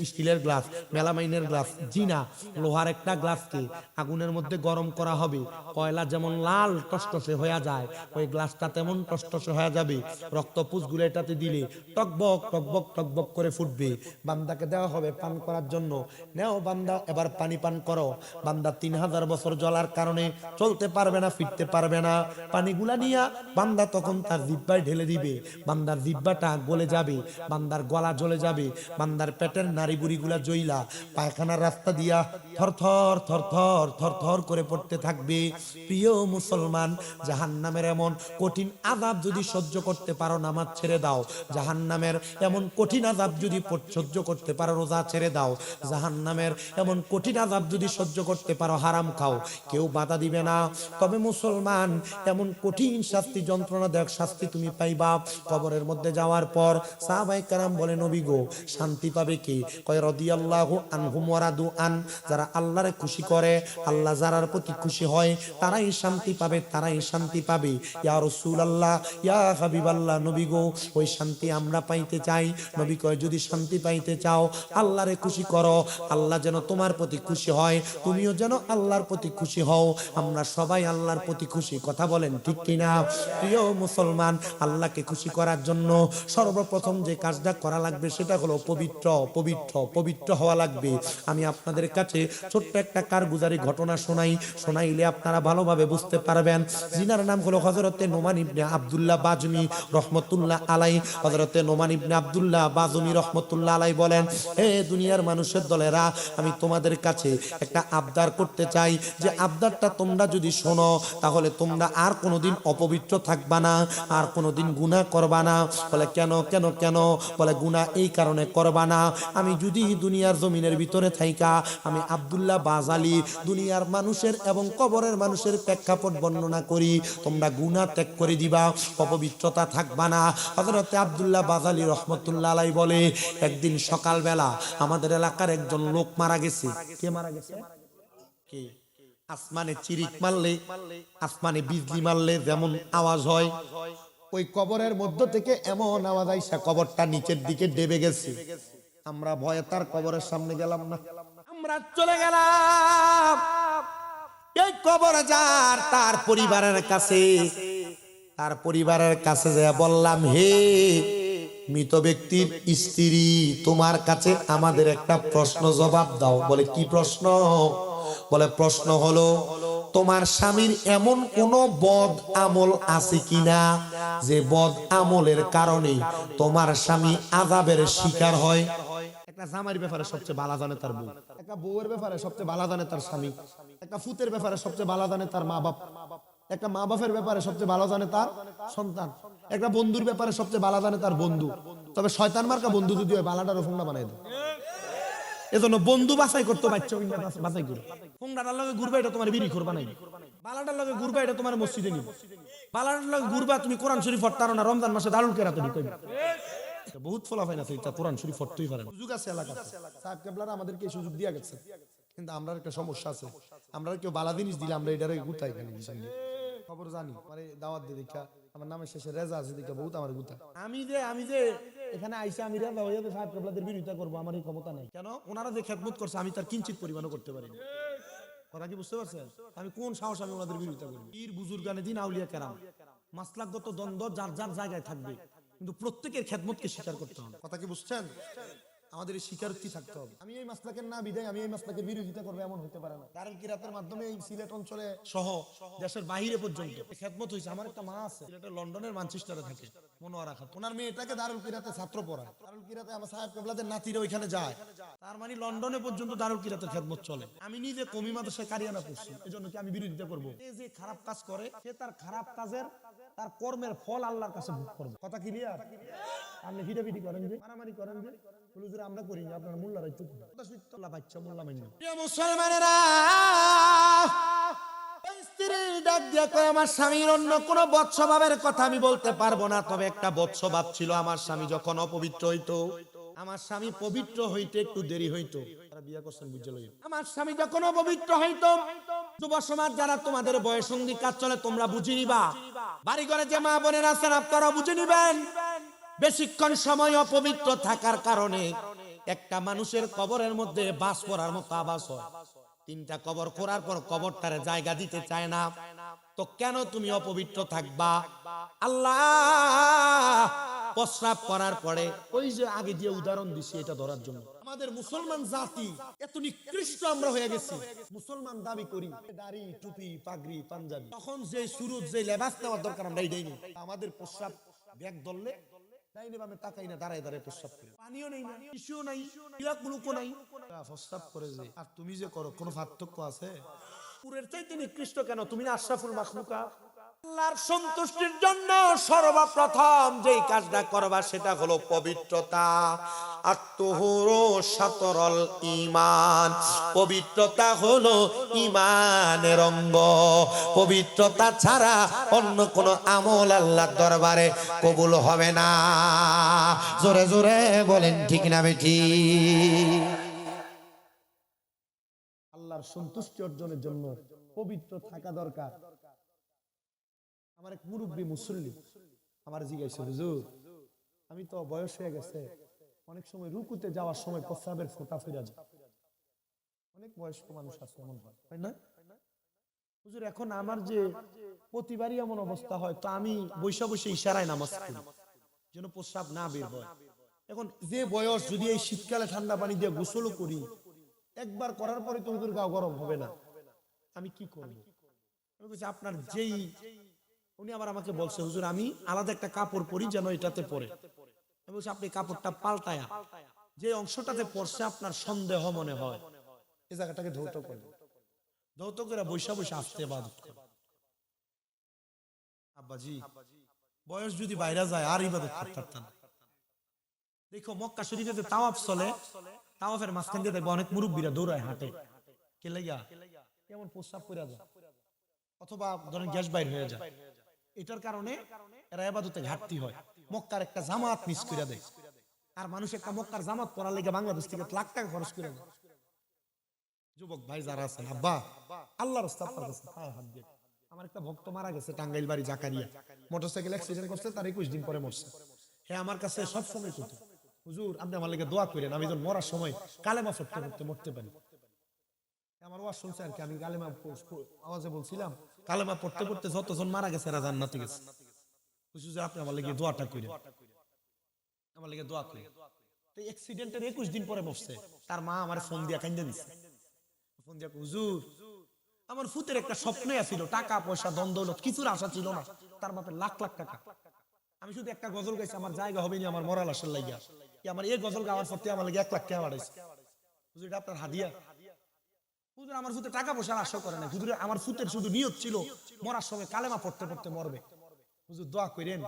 [SPEAKER 1] স্টিলের গ্লাস, মেলামাইনের গ্লাস, জিনা লোহার একটা গ্লাসকে আগুনের মধ্যে গরম করা হবে। কয়লা যেমন লাল টসটসে হয়ে যায়, ওই গ্লাসটা তেমন টসটসে হয়ে যাবে। রক্তপুঁজগুলো এটাতে দিলে টকবক টকবক টকবক করে ফুটবে। বান্দাকে দেওয়া হবে পান করার জন্য, নেও বান্দা এবার পানি পান করো। বান্দা 3000 বছর জ্বলার কারণে চলতে পারবে না, ফিরতে পারবে না। পানিগুলা নিয়া বান্দা তখন তার জিহ্বায় ঢেলে দিবে। বান্দার জিহ্বাটা গলে যাবে, বান্দার গলা জ্বলে যাবে, বান্দার পেটের নাড়িবুড়িগুলা জ্বইলা পায়খানার রাস্তা দিয়া থরথর থরথর থরথর করে পড়তে থাকবে। প্রিয় মুসলমান, জাহান্নামের এমন কঠিন আযাব যদি সহ্য করতে পারো নামাজ ছেড়ে দাও। জাহান্নামের এমন কঠিন আযাব যদি সহ্য করতে পারো রোজা ছেড়ে দাও। জাহান্নামের এমন কঠিন আযাব যদি সহ্য করতে পারো হারাম খাও, কেউ বাধা দিবে না। তবে মুসলমান, এমন কঠিন শাস্তি, যন্ত্রণাদায়ক শাস্তি তুমি পাইবা কবরের মধ্যে যাওয়ার পর। সাহাবায়ে কেরাম বলে নবী গো শান্তি পাবে কে? কয় রাদিয়াল্লাহু আনহুম ওয়া রাদু আন, যারা আল্লাহরে খুশি করে, আল্লাহ যারার প্রতি খুশি হয় তারাই শান্তি পাবে, তারাই শান্তি পাবে। ইয়া রাসূলুল্লাহ, ইয়া হাবিবাল্লাহ, নবী গো ওই শান্তি আমরা পাইতে চাই। নবী কয় যদি শান্তি পাইতে চাও আল্লাহরে খুশি করো, আল্লাহ যেন তোমার প্রতি খুশি হয়, তুমিও যেন আল্লাহর প্রতি খুশি হও। আমরা সবাই আল্লাহর প্রতি খুশি, কথা বলেন ঠিক কিনা? প্রিয় মুসলমান, আল্লাহকে খুশি করার জন্য সর্বপ্রথম যে কাজটা করা লাগবে সেটা হলো পবিত্র পবিত্র পবিত্র হওয়া লাগবে। আমি আপনাদের কাছে ছোট্ট একটা কারগুজারি ঘটনা শোনাইলে আপনারা ভালোভাবে বুঝতে পারবেন। যিনার নাম হলো হযরতে নোমান ইবনে আব্দুল্লাহ বাজনী রহমতুল্লাহ আলাই। হযরতে নোমান ইবনে আব্দুল্লাহ বাজনী রহমতুল্লাহ আলাই বলেন, হে দুনিয়ার মানুষের দলেরা, আমি তোমাদের কাছে একটা আবদার করতে চাই, যে আবদারটা তোমরা যদি শোনো তাহলে তোমরা আর কোনোদিন অপবিত্র থাকবা না, আর কোনোদিন গুনাহ করবা না। বলে কেন কেন কেন? বলে গুনাহ এই কারণে করবা না, আমি যদি দুনিয়ার জমিনের ভিতরে থাইকা আমি আব্দুল্লাহ বাজালি দুনিয়ার মানুষের এবং কবরের মানুষের প্রেক্ষাপট বর্ণনা করি, তোমরা গুনাহ ত্যাগ করে দিবা, অপবিত্রতা থাকবা না। হযরতে আব্দুল্লাহ বাজালি রহমতুল্লাহ আলাই বলে, একদিন সকালবেলা আমাদের এলাকার একজন লোক মারা গেছে। কে মারা গেছে? কে? আসমানে চিরিক মারলে, আসমানে বিজলি মারলে যেমন আওয়াজ হয়, ওই কবরের মধ্য থেকে এমন আওয়াজ আইসা কবরটা নিচের দিকে ডেবে গেছে। আমরা ভয়ে তার কবরের সামনে গেলাম না, আমরা চলে গেলাম এই কবর যার, তার পরিবারের কাছে। তার পরিবারের কাছে যা বললাম, হে মৃত ব্যক্তির স্ত্রী, তোমার কাছে আমাদের একটা প্রশ্ন জবাব দাও। বলে কি প্রশ্ন? বলে প্রশ্ন হলো, তোমার স্বামীর এমন কোন বদ আমল আছে কিনা যে বদ আমলের কারণে তোমার স্বামী আযাবের শিকার হয়। একটা জামাইয়ের ব্যাপারে সবচেয়ে ভালো জানে তার বউ, একটা বউয়ের ব্যাপারে সবচেয়ে ভালো জানে তার স্বামী, একটা ফুতের ব্যাপারে সবচেয়ে ভালো জানে তার মা বাপ, একটা মা বাপের ব্যাপারে সবচেয়ে ভালো জানে তার সন্তান, একটা বন্ধুর ব্যাপারে সবচেয়ে ভালো জানে তার বন্ধু। তবে শয়তান মার্কা বন্ধু যদি হয় বালাটারও ফোংনা বানাই দেয়। এজন্য বন্ধু বাছাই করতে বাচ্চা বাছাই করে, ফোংনাটার লগে ঘুরবা এটা তোমার বিড়ি খোর বানাই, বালাটার লগে ঘুরবা এটা তোমার মসজিদে নিব, বালাটার লগে ঘুরবা তুমি কোরআন শরীফ পড়তারো না, রমজান মাসে দারুল কেরাতে ঢুকাই। বহুত ফলাফাইন আছে, এটা কোরআন শরীফ পড়তেই পারে না। সুযোগ আছে এলাকা, সাহেব কেবলারা আমাদেরকে এই সুযোগ দিয়া গেছে, কিন্তু আমরা একটা সমস্যা আছে, আমরা কেউ বালা জিনিস দিলে আমরা এটারে গুতাই কেন বিষয় খবর জানি, মানে দাওয়াত দিয়ে দেখা আমার নামের শেষে রেজা আছে দেখা বহুত আমার গুতা। আমি যে এখানে আইসা আমি রেজা হয়ে যাবে সাহেব কেবলাদের বিরোধিতা করবো, আমার এই ক্ষমতা নাই। কেন? ওনারা যে খেদমত করছে আমি তার কিঞ্চিত পরিমাণও করতে পারি না। কথা কি বুঝতে পারছেন? আমি কোন সাহস আমি ওনাদের বিরোধিতা করবো? পীর বুজুর্গানে দিন আউলিয়া কেরাম মাসলাকগত দ্বন্দ্ব যার যার জায়গায় থাকবে, কিন্তু প্রত্যেকের খেদমতকে স্বীকার করতে হবে। কথা কি বুঝছেন? আমাদের এই স্বীকারোক্তি থাকতে হবে। আমি এই মাসলাকের না বিদায় আমি এই মাসলাকের বিরোধিতা করবো এমন হতে পারে না। দারুল কিরাতের মাধ্যমে এই সিলেট অঞ্চলে সহ দেশের বাইরে পর্যন্ত খেদমত হয়েছে। আমার একটা মা আছে সিলেটের লন্ডনের ম্যানচেস্টারে থাকে, মনোয়ারা খাতুন, ওনার মেয়েটাকে দারুল কিরাতে ছাত্র পড়ায়। দারুল কিরাতে আমার সাহেব কেবলাদের নাতিরা ওইখানে যায়, তার মানে লন্ডনে পর্যন্ত দারুল কিরাতের খেদমত চলে। আমি নিজে কমি মাদ্রাসায় কারিয়ানা পড়ছি, এজন্য কি আমি বিরোধিতা করবো? এই যে খারাপ কাজ করে সে তার খারাপ কাজের তার কর্মের ফল আল্লাহর কাছে ভোগ করবে। কথা ক্লিয়ার? আপনি ভিটাভিটি করেন যে, মারামারি করেন যে, হুজুর আমরা করি না, আপনারা মোল্লা রাইতে আল্লাহ বাচ্চা মোল্লা মান্য। প্রিয় মুসলমানেরা, স্ত্রী ডাক দিয়া কয়, আমার স্বামীর অন্য কোনো বৎসভাবের কথা আমি বলতে পারবো না, তবে একটা বৎসভাব ছিল। আমার স্বামী যখন অপবিত্র হইতো, আমার স্বামী পবিত্র হইতে একটু দেরি হইতো। তারা বিয়া করছেন বুঝে লই। আমার স্বামী যখন অপবিত্র হইতো, যুব সমাজ যারা তোমাদের বয়সঙ্গী কাজ চলে তোমরা বুঝে নিবা, বাড়ি ঘরে যে মা বোনের আছেন আপনারা বুঝে নিবেন, বেশিক্ষণ সময় অপবিত্র থাকার কারণে একটা মানুষের কবরের মধ্যে বাস পড়ার মতো আবাস হয়। তিনটা কবর খোঁড়ার পর কবরটারে জায়গা দিতে চায় না, তো কেন তুমি অপবিত্র থাকবা? আল্লাহ প্রস্রাব করার পরে, ওই যে আগে যে উদাহরণ দিছি এটা ধরার জন্য। আমাদের মুসলমান জাতি এত নিকৃষ্ট আমরা হয়ে গেছি, মুসলমান দাবি করি দাড়ি টুপি পাগড়ি পাঞ্জাবি, তখন যে সুরুত যে লেবাস নেওয়ার দরকার আমরা এইটাই নেই। আমাদের প্রস্রাব ব্যাগ ধরলে আমি তাকাই না, দাঁড়ায় দাঁড়ায় প্রস্রাব করি, পানিও নেই না, টিস্যুও নাই, গ্লুকো নাই, প্রস্রাব করে যে। আর তুমি যে করো কোনো পার্থক্য আছে? পুরের চাইতে নিকৃষ্ট কেন? তুমি না আশরাফুল মাখলুকা? আল্লাহর সন্তুষ্টির জন্য সর্বপ্রথম যেই কাজটা করবা সেটা হলো পবিত্রতা। আত্মহুরু শাতরুল ঈমান, পবিত্রতা হলো ঈমানের অঙ্গ। পবিত্রতা ছাড়া অন্য কোনো আমল আল্লাহর দরবারে কবুল হবে না। জোরে জোরে বলেন ঠিক না বেঠিক? আল্লাহর সন্তুষ্টি অর্জনের জন্য পবিত্র থাকা দরকার। আমার এক মুরব্বী মুসল্লি আমার জিজ্ঞাসা, হুজুর আমি তো বয়স হয়ে গেছে, অনেক সময় রুকুতে যাওয়ার সময় প্রস্রাবের ফোঁটা ফিরে যায়। অনেক বয়স্ক মানুষ আছে এমন হয়, তাই না? হুজুর এখন আমার যে প্রতিবারই এমন অবস্থা হয়, তো আমি বৈশা বসে ইশারায় নামাজ পড়ি যেন প্রস্রাব না বের হয়। এখন যে বয়স, যদি এই শীতকালে ঠান্ডা পানি দিয়ে গোসলও করি, একবার করার পরে তো হুজুর গা গরম হবে না, আমি কি করবো? আমি বলছি আপনার যেই, উনি আবার আমাকে বলছে, হুজুর আমি আলাদা একটা কাপড় পরি যেন এটাতে পরে। আমি বলছি আপনি কাপড়টা পাল্টায়া যে অংশটাতে পড়ছে আপনার সন্দেহ মনে হয় এই জায়গাটাকে ধৌত করবেন, ধৌত করে বৈশা বৈশা আসতে ইবাদত করবেন। আব্বাজি বয়স যদি বাইরে যায় আর ইবাদত করতে পারতেন। দেখো মক্কা শরীফে যে তাওয়াফ চলে, তাওয়াফের মাঝখান দিয়ে দেখবো অনেক মুরব্বীরা দৌড়ায় হাঁটে, কে লাগা কেমন প্রস্রাব করে যায় অথবা ধরেন গ্যাস বাইর হয়ে যায়, এটার কারণে এরা ইবাদতে ঘাটতি হয়। মক্কার একটা জামাত মিস করে দেয়, আর মানুষ একটা মক্কার জামাত পড়ার লেগে বাংলাদেশ থেকে লাখ টাকা খরচ করে দেয়। যুবক ভাই যারা আছেন, আব্বা আল্লাহর রাস্তা আপনার কাছে পায়ে হাত দিয়ে, আমার একটা ভক্ত মারা গেছে টাঙ্গাইল বাড়ি জাকারিয়া, মোটরসাইকেল অ্যাক্সিডেন্ট করছে, তার 21 দিন পরে মরছে। হ্যাঁ আমার কাছে সব সময় কত, হুজুর আপনি আমার লাগে দোয়া করেন, আমি যখন মরার সময় কালেমা পড়তে পড়তে মরতে পারি। আমার ওয়াজ শুনছে আর কি, আমি কালেমা আওয়াজে বলছিলাম, কালেমা পড়তে পড়তে যতজন মারা গেছে এরা জান্নাতে গেছে। হুজুর আপনি আমার লাগে দোয়াটা করেন, আমার লাগে দোয়া করেন। তো অ্যাক্সিডেন্টের 21 দিন পরে মরছে, তার মা আমার ফোন দিয়া কান্দে দিছে, ফোন দিয়া হুজুর আমার ফুতের একটা স্বপ্ন ছিল, টাকা পয়সা দ্বন্দ্ব দৌলত কিছুর আশা ছিল না, তার বাপের লাখ লাখ টাকা, আমি শুধু একটা গজল গাইছি আমার জায়গা হবে না আমার মরাল আসার লাগিয়া, কি আমার এই গজল গাওয়ার পর আমার লাগে 1 লাখ টাকা বাড়াইছে। হুজুর এটা আপনার হাদিয়া। হুজুর আমার ফুতে টাকা পয়সার আশা করে না, হুজুর আমার ফুতের শুধু নিয়ত ছিল মরার সময় কালেমা পড়তে পড়তে মরবে। হুজুর দোয়া করেন,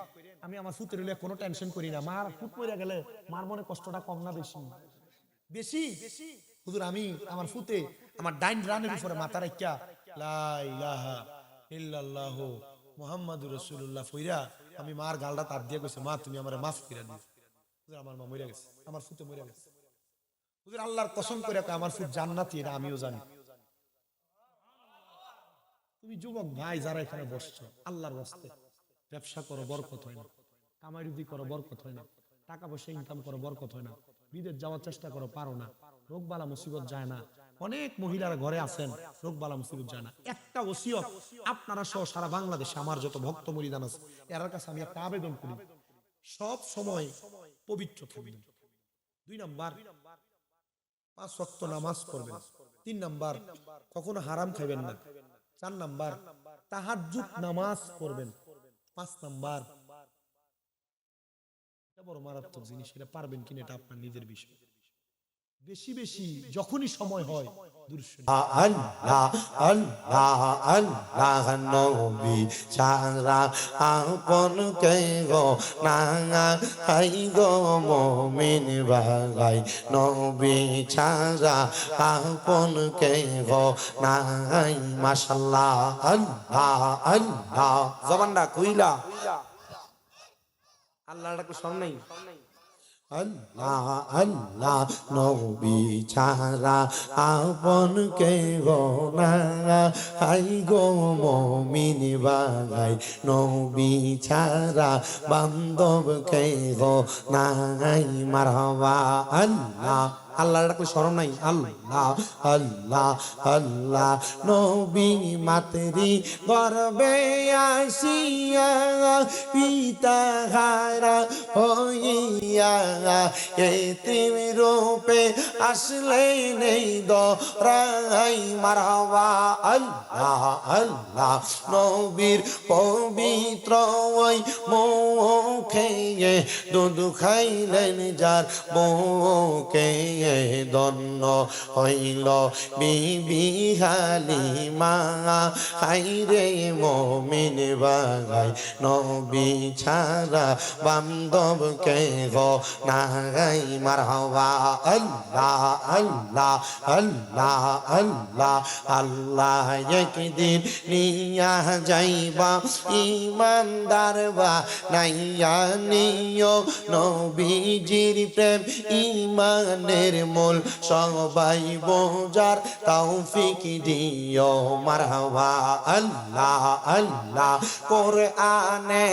[SPEAKER 1] আমি আমার ফুতের হলে কোনো টেনশন করি না, মার ফুট মরে গেলে মার মনে কষ্টটা কম না বেশি? বেশি। হুজুর আমি আমার ফুতে আমার ডাইন রানের উপরে মাথা রাখিয়া লা ইলাহা ইল্লাল্লাহু মুহাম্মাদুর রাসূলুল্লাহ ফইরা আমি মার গালটা তার দিয়ে কইছে, মা তুমি আমারে মাফ করে দিও। হুজুর আমার মা মরে গেছে, আমার ফুতে মরে গেছে। হুজুর আল্লাহর কসম করে কয় আমার ফুত জান্নাতি, এটা আমিও জানি। তুমি যুবক ভাই যারা এখানে বসছো, আল্লাহর রাস্তে ব্যবসা করো বরকত হয় না, কামাই রুজি করো বরকত হয় না, টাকা পয়সা ইনকাম করো বরকত হয় না, বিদেশ যাওয়ার চেষ্টা করো পারো না, রোগ বালা মুসিবত যায় না, অনেক মহিলারা ঘরে আছেন রোগ বালা মুসিবত যায় না। একটা ওসিয়ত আপনারা সহ সারা বাংলাদেশে আমার যত ভক্ত মরিদান আছে এর কাছে আমি একটা আবেদন করি, সব সময় পবিত্র থাকবেন। 2 নাম্বার 5 ওয়াক্ত নামাজ পড়বেন। 3 নাম্বার কখনো হারাম খাইবেন না। 4 নাম্বার তাহাজ্জুদ নামাজ পড়বেন। 5 নাম্বার, এটা বড় মারাত্মক জিনিস, এটা পারবেন কিনা এটা আপনার নিজের বিষয়। বেশি বেশি যখনই সময় হয় দুরূদ শরীফ
[SPEAKER 2] আল্লাহ আল্লাহ আল্লাহ নবী সারা আপন কে গো না হাই গো মুমিন ভাই নবী সারা আপন কে গো না মাশাআল্লাহ আল্লাহ আল্লাহ জবানটা কইলা আল্লাহর কো শোন নাই। আল্লাহ আল্লাহ নবী ছাড়া আপন কে গো না আই গো মুমিন ভাই নবী ছাড়া বান্ধব কে গো নাই মারহাবা আল্লাহ আল্লাহর ডাকলে শরম নাই। আল্লাহ আল্লাহ আল্লাহ নবী মাতরি গর্বে আসিয়া পিতা হারা হইয়া এতিম রূপে আসলে নেই দরাই মারহাবা আল্লাহ আল্লাহ নবীর পবিত্র ওই মুখে দুধ খাইলেন যার বুকে দন্ন হইল বিবি হালিমা হাইরে মুমিন ভাই নবী ছাড়া বান্ধব কে গো নাই মারহাবা আল্লাহ আল্লাহ আল্লাহ আল্লাহ আল্লাহ একদিন নিয়া যাইবা ইমানদার বা নাইয়া নিও নবীজির প্রেম ইমানের মূল সবাই বোঝার তৌফিক দিও মারহাবা আল্লাহ আল্লাহ কোরআনে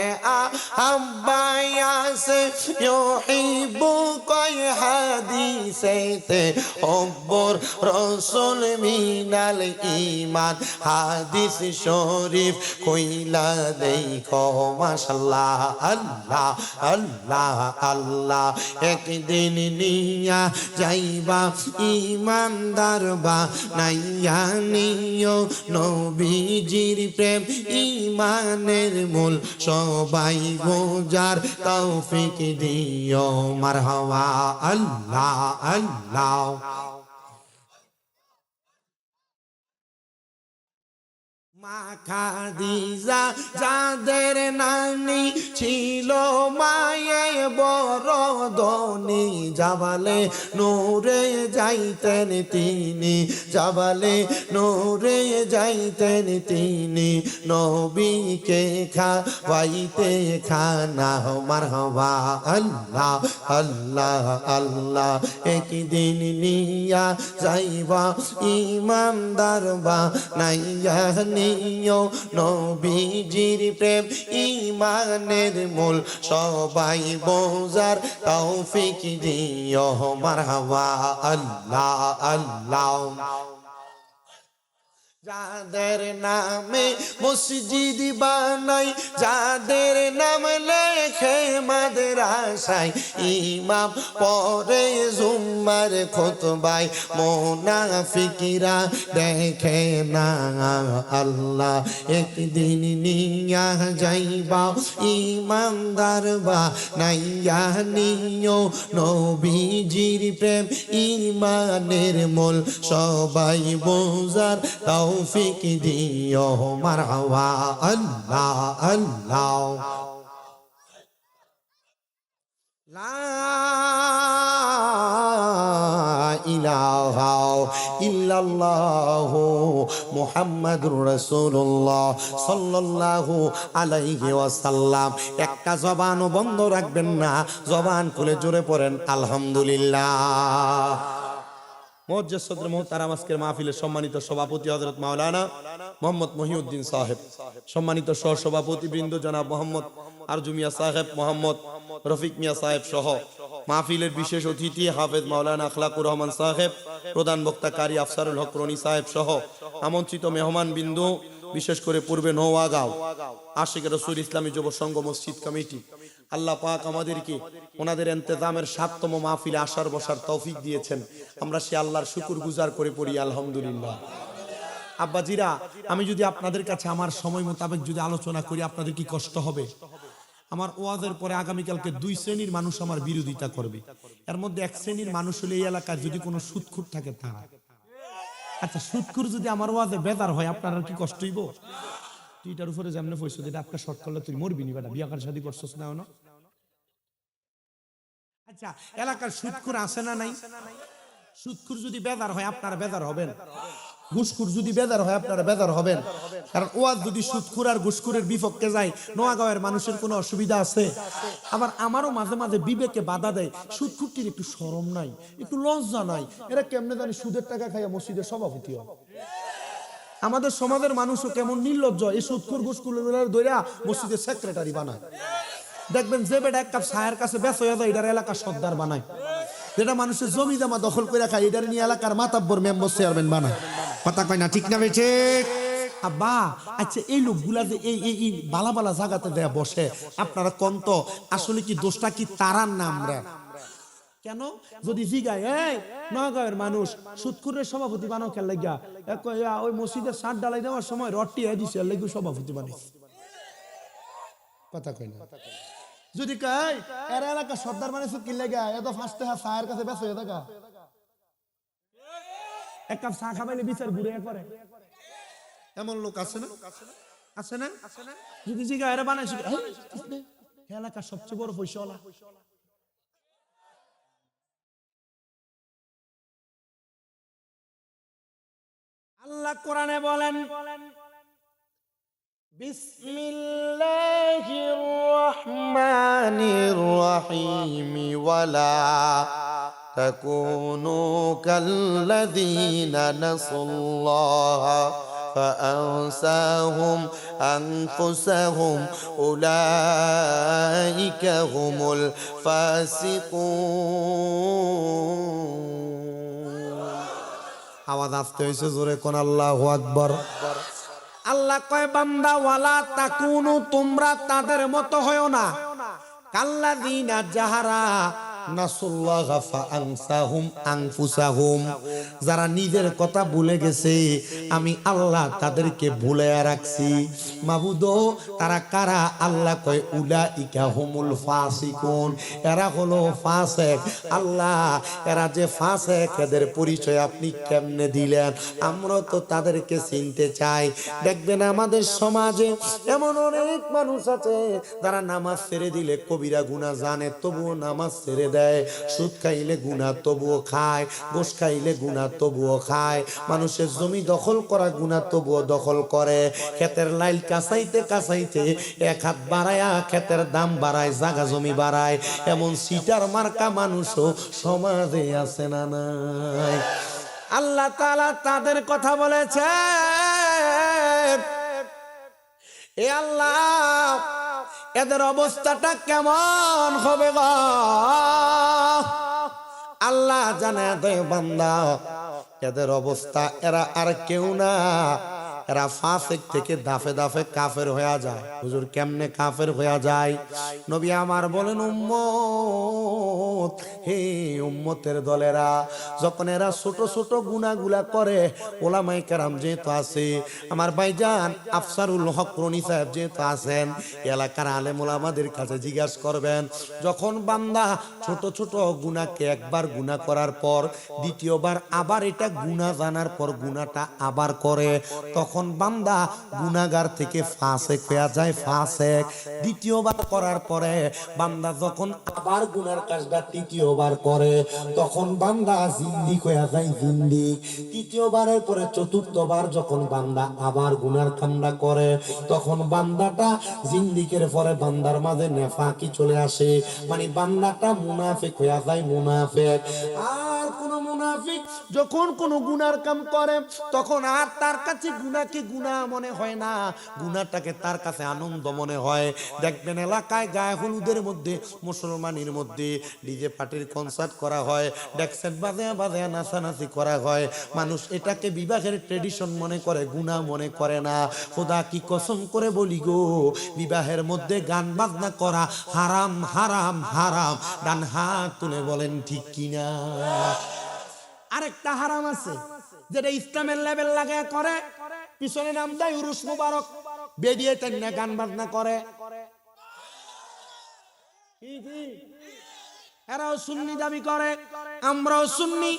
[SPEAKER 2] আব্বায়াসে ইউহিব্বু কয় হাদিসেতে হুব্বুর রাসূল মিনাল ঈমান হাদিস শরীফ কইলা দেখো মাশাআল্লাহ আল্লাহ আল্লাহ আল্লাহ একদিন নিয়া যাইবা ইমানদার বা নাইয়া নিও নবীজির প্রেম ইমানের মূল সবাই বোঝার তৌফিক দিও মারহাবা আল্লাহ আল্লাহ।
[SPEAKER 1] মা খাদিজা যাদের নানি ছিল মায়ে বড় ধনী, জাবালে নূরে যাইতেন তিনি, জাবালে নূরে যাইতেন তিনি, নবীকে খাওয়াইতে খানা মারহাবা আল্লাহ আল্লাহ আল্লাহ। একদিন নিয়া যাইবা ইমানদার বা নাইয়া নিও নবীজির প্রেম ইমানের মূল, সবাই বোঝার তৌফিক দিও মারহাবা আল্লাহ আল্লাহ। যাদের নামে মসজিদ বানাই, যাদের নাম লেখে মাদ্রাসায়, ইমাম পরে জুম্মার খুতবায়, মুনাফিকরা দেখে না আল্লাহ। একদিন নিয়া যাইবা ইমানদার বা নাইয়া নিও নবীজির প্রেম ইমানের মূল, সবাই বোঝার তৌফিক দিও মারহাবা আল্লাহ আল্লাহ। লা ইলাহা ইল্লাল্লাহু মুহাম্মাদুর রাসূলুল্লাহ সাল্লাল্লাহু আলাইহি ওয়াসাল্লাম। একটা জবানও বন্ধ রাখবেন না, জবান খুলে জোরে পড়েন আলহামদুলিল্লাহ। মুআজ্জাজ সদর মুহতারাম আজকের মাহফিলের সম্মানিত সভাপতি হযরত মাওলানা মোহাম্মদ মহিউদ্দিন সাহেব, সম্মানিত সহ সভাপতি বৃন্দ জনাব মোহাম্মদ আরজু মিয়া সাহেব, মোহাম্মদ রফিক মিয়া সাহেব সহ মাহফিলের বিশেষ অতিথি হাফেজ মাওলানা আখলাকুর রহমান সাহেব, প্রধান বক্তা কারি আফসারুল হক রনি সাহেব সহ আমন্ত্রিত মেহমান বিন্দু, বিশেষ করে পূর্বে নওয়াগাঁও আশিক রাসূল ইসলামী যুব সংঘ মসজিদ কমিটি, আল্লাহ পাক আমাদেরকে ওনাদের ইন্তেজামের ৭তম মাহফিলে আসার বসার তৌফিক দিয়েছেন। আমরা সে আল্লাহর শুকর গুজার করে পড়ি আলহামদুলিল্লাহ। আব্বাজিরা, আমি যদি আপনাদের কাছে আমার সময় মোতাবেক যদি আলোচনা করি, আপনাদের কি কষ্ট হবে? আমার ওয়াজের পরে আগামীকালকে ২ শ্রেণীর মানুষ আমার বিরোধিতা করবে। এর মধ্যে এক শ্রেণীর মানুষ হলে এই এলাকায় যদি কোনো সুদখুর থাকে তারা। আচ্ছা, সুদখুর যদি আমার ওয়াজে বেদার হয়, আপনারা কি কষ্ট হইব? তুই এটার উপরে যেমনে পয়সা দিতে আপনার শর্ট করলে তুই মরবি নি বেটা, বিয়া কার শাদী করছস না? আচ্ছা, এলাকার সুদখুর আছে না নাই? সুদখুর যদি বেদার হয়, আপনারা বেদার হবেন। ঘুষখুর যদি বেদার হয়, আপনারা বেদার হবেন। কারণ ওয়াজ যদি সুদখুর আর ঘুষখুরের বিপক্ষে যায়, নোয়াগাঁওয়ের মানুষের কোনো অসুবিধা আছে? আবার আমারও মাঝে মাঝে বিবেকে বাধা দেয়, সুদখুরটির একটু শরম নাই, একটু লজ্জা নাই, এরা কেমনে জানি সুদের টাকা খাইয়া মসজিদের সভাপতি হয়। আমাদের সমাজের মানুষও কেমন নির্লজ্জ, এই সুদখুর ঘুষখুর ধইরা মসজিদের সেক্রেটারি বানায়। দেখবেন যে বেটা এক কাপ চায়ের কাছে ব্যস্ত হয়ে যায়, এটার এলাকার সর্দার বানায়। যেটা মানুষের জমি জমা দখল করে খায়, এটার নিয়ে এলাকার মাতাব্বর মেম্বার চেয়ারম্যান বানায়। কথা কয় না, ঠিক না বেঠে? আব্বা, আচ্ছা, এই লোকগুলা যে এই বালা বালা জায়গাতে দেয়া বসে, আপনারা কন্ত আসলে কি দোষটা কি তারার না আমরা? কেন যদি জিগায় এই নওগাঁয়ের মানুষ সুদখুরের সভাপতি বানাও খেল লাগিয়া, ওই মসজিদের ছাদ ডালাই দেওয়ার সময় রডটি দিছে লেগু সভাপতি বানাইছে। কথা কয় না? যদি কয় এর এলাকা সর্দার বানাইছে কি লাগা, এত ফাঁসতে চায়ের কাছে ব্যস্ত হয়ে থাকা, এক কাপ চা খাবাইলে বিচার ঘুরে করে, এমন লোক আছে না? আছে না? যদি জিগা এরা বানাইছে এলাকার সবচেয়ে বড় পয়সাওয়ালা। আল্লাহ কোরআনে বলেন, বিসমিল্লাহির রহমানির রহিম, ওয়ালা তাকুনু কাল্লাযীনা নাসুল্লাহা ফাআনসাহুম আনফুসাহুম উলাইকা হুমুল ফাসিকুন। আওয়াজ আসতে হয়েছে জোরে কোন আল্লাহু আকবার। আল্লাহ কয় বান্দা, ওয়ালা তাকুনু, তোমরা তাদের মতো হয়ো না, কাল্লাযীনা, যাহারা নাসুল্লাহ ফাআনসাহুম আনফুসাহুম, যারা নিজের কথা ভুলে গেছে আমি আল্লাহ তাদেরকে ভুলে রাখছি। মাবুদ তারা কারা? আল্লাহ কয় উলাইকা হুমুল ফাসিকুন, এরা হলো ফাসিক। আল্লাহ এরা যে ফাসিক এদের পরিচয় আপনি কেমনে দিলেন? আমরা তো তাদেরকে চিনতে চাই। দেখবেন আমাদের সমাজে এমন অনেক মানুষ আছে যারা নামাজ ছেড়ে দিলে কবিরা গুনাহ জানে তবুও নামাজ ছেড়ে দেয়, সুদ খাইলে গুনাহ তবুও খায়, ঘুষ খাইলে গুনাহ তবুও খায়, মানুষের জমি দখল করা গুনাহ তবুও দখল করে, ক্ষেতের লাইল কাঁচাইতে কাঁচাইতে এক হাত বাড়ায়া ক্ষেতের দাম বাড়ায়, জাগা জমি বাড়ায়, এমন সিটার মার্কা মানুষও সমাজে আছে না নাই? আল্লাহ তাআলা তাদের কথা বলেছে, এ আল্লাহ এদের অবস্থাটা কেমন হবে গো? আল্লাহ জানে দেয় বান্দা এদের অবস্থা, এরা আর কেউ না, এরা ফাসিক থেকে দাফে দাফে কাফের হয়ে যায়। হুজুর কেমনে কাফের হয়ে যায়? নবী আমার বলেন, উম্মত, হে উম্মতের দলেরা, যখন এরা ছোট ছোট গুনাহগুলা করে, ওলামায়ে কেরাম যেহেতু আছে, আমার ভাইজান আফসারুল হক রনি সাহেব যেহেতু আছেন, এলাকার আলেম ওলামাদের কাছে জিজ্ঞাসা করবেন, যখন বান্দা ছোট ছোট গুনাহকে একবার গুনাহ করার পর দ্বিতীয়বার আবার এটা গুনাহ জানার পর গুনাহটা আবার করে, তখন বান্দা গুনাহগার থেকে ফাসিক হয়ে যায়, ফাসিক। দ্বিতীয়বার করার পরে বান্দা যখন আবার গুনার কাজটা তৃতীয়বার করে, তখন বান্দা জিন্দিক হয়ে যায়, জিন্দিক। তৃতীয়বারের পরে চতুর্থবার যখন বান্দা আবার গুনার কামটা করে, তখন বান্দাটা জিন্দিকের পরে বান্দার মাঝে নেফাকি চলে আসে, মানে বান্দাটা মুনাফিক হয়ে যায়, মুনাফিক। আর কোন মুনাফিক যখন কোন গুনার কাম করে, তখন আর তার কাছে গুনাহকে গুনাহ মনে হয় না, গুনাহটাকে তার কাছে আনন্দ মনে হয়। দেখবেন এলাকায় গায়ে হলুদের মধ্যে, মুসলমানের মধ্যে ডিজে পার্টির কনসার্ট করা হয়, ডেক্সেট বাজে বাজে নাচানাচি করা হয়, মানুষ এটাকে বিবাহের ট্রেডিশন মনে করে, গুনাহ মনে করে না। খোদা কি কসম করে বলি গো, বিবাহের মধ্যে গান বাজনা করা হারাম, হারাম, হারাম। ডান হাত তুলে বলেন ঠিক কিনা? আরেকটা হারাম আছে যেটা ইসলামের লেভেল লাগায় করে, পিছনে নাম দেয় উরুস মুবারক, বেরিয়ে তেমনি গান বাজনা করে। এরাও সুন্নি দাবি করে, আমরাও সুন্নি,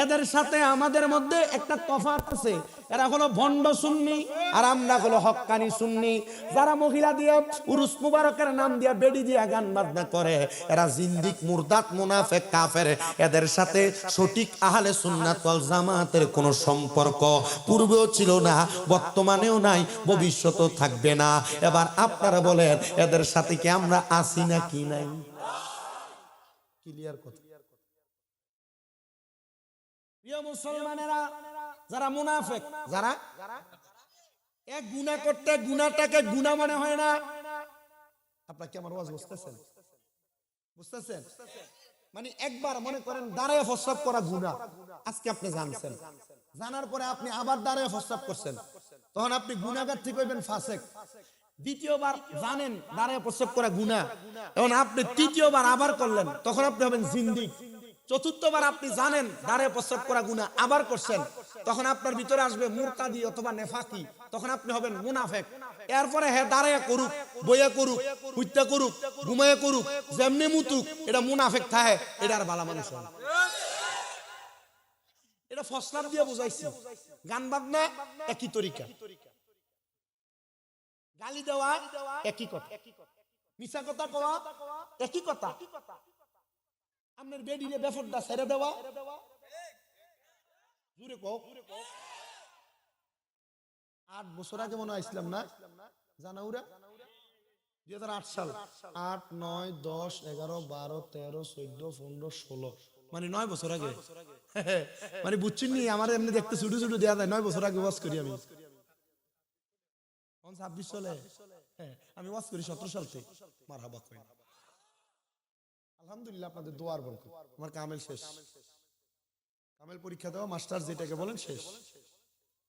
[SPEAKER 1] এদের সাথে আমাদের মধ্যে একটা তফাৎ আছে, এরা হলো ভণ্ড সুন্নি আর আমরা হলো হক্কানি সুন্নি। যারা মহিলা দিয়ে উরুস মুবারকের নাম দিয়ে বেডি দিয়ে গান বাজনা করে, এরা জিন্দিক, মুরদাত, মুনাফিক, কাফের। এদের সাথে সঠিক আহলে সুন্নাত ওয়াল জামাতের কোনো সম্পর্ক পূর্বেও ছিল না, বর্তমানেও নাই, ভবিষ্যতেও থাকবে না। এবার আপনারা বলেন এদের সাথে কি আমরা আছি না কি নাই? ক্লিয়ার কথা। প্রিয় মুসলমানেরা, যারা মুনাফিক, যারা এক গুনাহ করতে গুনাহটাকে গুনাহ মনে হয় না। আপনারা কি আমার ওয়াজ বুঝতেছেন? বুঝতেছেন? মানে একবার মনে করেন দাঁড়ায় প্রস্রাব করা গুনাহ, আজকে আপনি জানছেন, জানার পরে আপনি আবার দাঁড়ায় প্রস্রাব করছেন, তখন আপনি গুনাহগার থেকে হইবেন ফাসিক। দ্বিতীয়বার জানেন দাঁড়ায় প্রস্রাব করা গুনাহ, এখন আপনি তৃতীয়বার আবার করলেন, তখন আপনি হবেন জিন্দিক। চতুর্থবার আপনি জানেন দাঁড়ায় প্রস্রাব করা গুনাহ, আবার করছেন, তখন আপনার ভিতরে আসবে মুরতাদি অথবা নেফাকি, তখন আপনি হবেন মুনাফিক। এরপরে হ্যাঁ দাঁড়ায় করুক, বইয়া করুক, হুইত্যা করুক, ঘুমাইয়া করুক, যেমনি মুতুক, এটা মুনাফিক থাকে, এটা আর ভালো মানুষ হয় না। এটা ফসলাপ দিয়ে বুঝাইছি। গান বাজনা একই তরিকা, গালি দেওয়া একই কথা, মিছা কথা কওয়া একই কথা, আপনার বেডিরে বেফরদা ছেড়ে দেওয়া, জুড়ে কও। 8 বছর আগে মনে হয় ইসলাম না জানাউরা 2008 সাল, 8, 9, 10, 11, 12, 13, 14, 15, 16, মানে 9 বছর আগে। মানে বুঝছেন নি, আমার এমনি দেখতে ছোট ছোট দেয়া যায়, 9 বছর আগে ওয়াজ করি আমি। 26 চলে, হ্যাঁ আমি ওয়াজ করি 17 সাল থেকে। মারহাবা কইন, আলহামদুলিল্লাহ আপনাদের দোয়ার বরকত। আমার কামেল শেষ, কামেল পরীক্ষা দেওয়া মাস্টার যেটাকে বলেন শেষ।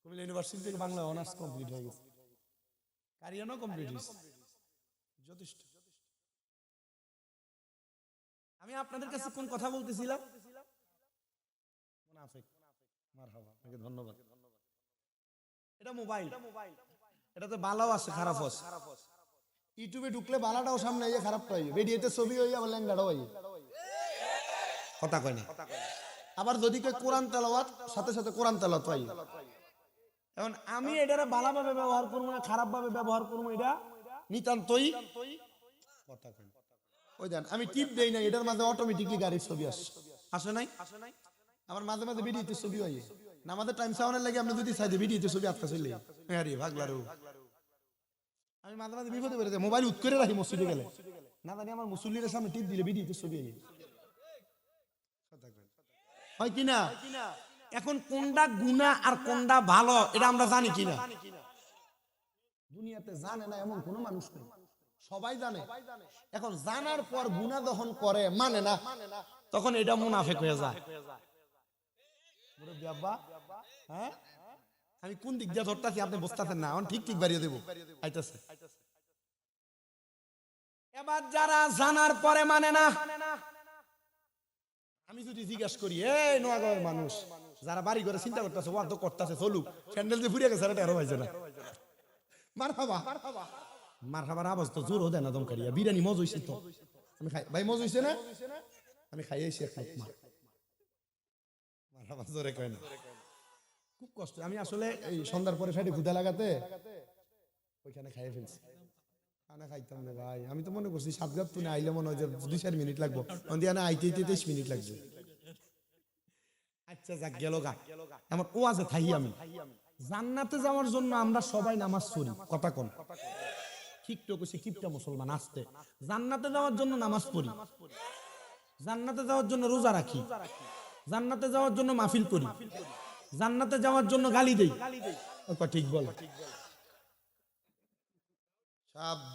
[SPEAKER 1] কুমিল্লা ইউনিভার্সিটি থেকে বাংলা অনার্স কমপ্লিট হয়ে গেছে, কারিয়ানও কমপ্লিট হয়েছে, যথেষ্ট। আমি আপনাদের কাছে কোন কথা বলতেছিলাম? মুনাফিক। মারহাবা, আপনাকে ধন্যবাদ। এটা মোবাইল, এটাতে ভালোও আছে খারাপও আছে। ইউটিউবে ঢুকলে ভালোটাও সামনে আইয়ে খারাপটা হইবে, ভিডিওতে ছবি হইয়া আবার ল্যাংড়াটাও হইবে। কথা কয় না। আবার যদি কেউ কোরআন তেলাওয়াত সাথে সাথে কোরআন তেলাওয়াত পাই। এখন আমি এটারে ভালোভাবে ব্যবহার করবো না খারাপ ভাবে ব্যবহার করবো, এটা নিতান্তই কথা কয়। ওই দেন আমি টিপ দেই না, এটার মাঝে অটোমেটিকলি গাড়ির ছবি আসে নাই? আমার মাঝে মাঝে ভিডিওতে ছবি হয় না, আমাদের টাইম সাউন্ডের লাগে আপনি যদি চাই ভিডিওতে ছবি আটকা চলে আরে ভাগলারু। আমি মাঝে মাঝে বিপদে পড়ে যাই, মোবাইল উৎ করে রাখি মসজিদে গেলে, না জানি আমার মুসল্লির সামনে টিপ দিলে ভিডিওতে ছবি হয় কিনা। এখন কোনটা গুনাহ আর কোনটা ভালো এটা আমরা জানি কিনা? দুনিয়াতে জানে না এমন কোনো মানুষ নেই, সবাই জানে। এখন জানার পর গুনাহ দহন করে মানে না, তখন এটা মুনাফিক হয়ে যায়। হ্যাঁ, আমি কোন দিক দিয়ে ধরতেছি আপনি বুঝতেছেন না, এখন ঠিক ঠিক বাড়িয়ে দেবো আইতাছে। এবার যারা জানার পরে মানে না, আমি যদি জিজ্ঞেস করি এই নোয়াগাঁওয়ের মানুষ যারা বাড়ি করে চিন্তা করতেছে ওয়াদ করতেছে চলুক, স্যান্ডেল যে ফুরিয়ে গেছে এটা আরো হয়েছে না। মারহাবার আওয়াজ তো জোর দেয় না দমকারিয়া। বিরিয়ানি মজ হইছে তো, আমি খাই ভাই, মজ হইছে না, আমি খাই এসে খাই। মারহাবা জোরে কয় না, খুব কষ্ট। আমি আসলে এই সন্ধ্যার পরে সাইডে ক্ষুধা লাগাতে ওইখানে খাইয়ে ফেলছি। খানা খাইতাম রে ভাই, আমি তো মনে করছি সাতগাত তুনে আইলে মনে হয় যে 2-4 মিনিট লাগবো, অন্দিয়ানা আইতে 23 মিনিট লাগছে। আচ্ছা যাক গেল গা, আমার ওয়াজে থাই। আমি জান্নাতে যাওয়ার জন্য আমরা সবাই নামাজ পড়ি, কথা কোন ঠিক তো কইছি, কিপটা মুসলমান আসতে জান্নাতে যাওয়ার জন্য নামাজ পড়ি, জান্নাতে যাওয়ার জন্য রোজা রাখি, জান্নাতে যাওয়ার জন্য মাহফিল করি, জান্নাতে যাওয়ার জন্য গালি দেই। ঠিক বল।